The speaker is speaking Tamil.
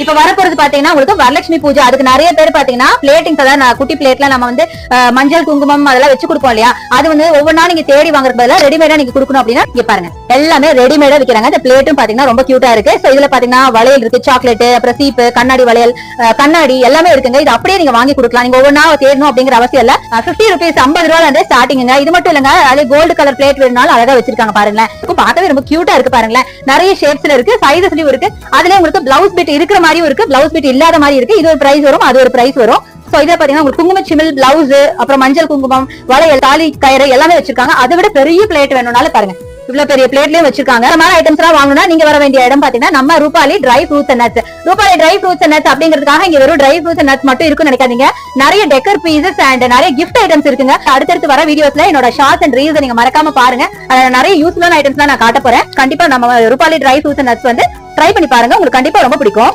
இப்ப வரப்போறது பாத்தீங்கன்னா உங்களுக்கு வரலட்சுமி பூஜை. அதுக்கு நிறைய பேர் பாத்தீங்கன்னா பிளேட்டிங்ஸ், அதாவது குட்டி பிளேட்ல நம்ம வந்து மஞ்சள் குங்குமம் அதெல்லாம் வச்சு கொடுப்போம் இல்லையா, அது வந்து ஒவ்வொன்றா நீங்க தேடி வாங்குறதுக்கு பதிலா ரெடிமேடா நீங்க கொடுக்கணும் அப்படின்னா இங்க பாருங்க எல்லாமே ரெடிமேடா விக்கிறாங்க. இந்த பிளேட்டும் பாத்தீங்கன்னா ரொம்ப கியூட்டா இருக்கு. சோ இதுல பாத்தீங்கன்னா வளையல் இருக்கு, சாக்லேட், அப்புறம் சீப்பு, கண்ணாடி வளையல், கண்ணாடி எல்லாமே இருக்குங்க. இது அப்படியே நீங்க வாங்கி கொடுக்கலாம். நீங்க ஒவ்வொன்றா தேடணும் அப்படிங்கிற அவசியம் இல்ல. 50 rupees 50 ரூபாயில இருந்து ஸ்டார்டிங்க. இது மட்டும் இல்லங்க, அதே கோல்டு கலர் பிளேட் வேணும்னாலும் அழகா வச்சிருக்காங்க பாருங்களேன். பார்க்கவே ரொம்ப கியூட்டா இருக்கு பாருங்களேன். நிறைய ஷேப்ஸ்ல இருக்கு, சைஸஸ்லயும் இருக்கு. அதுல உங்களுக்கு பிளவுஸ் பிட் இருக்கிற மாதிரியும் இருக்கு, பிளவுஸ் பிட் இல்லாத மாதிரி இருக்கு. இது ஒரு பிரைஸ் வரும், அது ஒரு பிரைஸ் வரும். சோ இதுல பாத்தீங்கன்னா உங்களுக்கு குங்கும சிமிழ் பிளவுஸ், அப்புறம் மஞ்சள் குங்குமம், வளையல், தாலி கயிறு எல்லாமே வச்சிருக்காங்க. அதை விட பெரிய பிளேட் வேணும்னாலும் பாருங்க, இவ்வளவு பெரிய பிளேட்லயும் வச்சிருக்காங்க. இந்த மாதிரி ஐட்டம்ஸ் எல்லாம் வாங்கணும்னா நீங்க வர வேண்டிய இடம் பாத்தீங்கன்னா நம்ம Rupali dry fruits and nuts. Rupali dry fruits and nuts அப்படிங்கிறதுக்காக இங்க வெறும் ட்ரை ஃப்ரூட்ஸ் அண்ட் நட்ஸ் மட்டும் இருக்குன்னு நினைக்காதீங்க. நிறைய டெக்கர் பீசஸ் அண்ட் நிறைய கிஃப்ட் ஐட்டம்ஸ் இருக்குங்க. அடுத்தடுத்து வர வீடியோஸ்ல என்னோட ஷார்ட்ஸ் அண்ட் ரீல்ஸ் நீங்க மறக்காம பாருங்க. நிறைய யூஸ்ஃபுல்லான ஐட்டம்ஸ் நான் காட்ட போறேன். கண்டிப்பா நம்ம Rupali dry fruits and nuts வந்து ட்ரை பண்ணி பாருங்க, உங்களுக்கு கண்டிப்பா ரொம்ப பிடிக்கும்.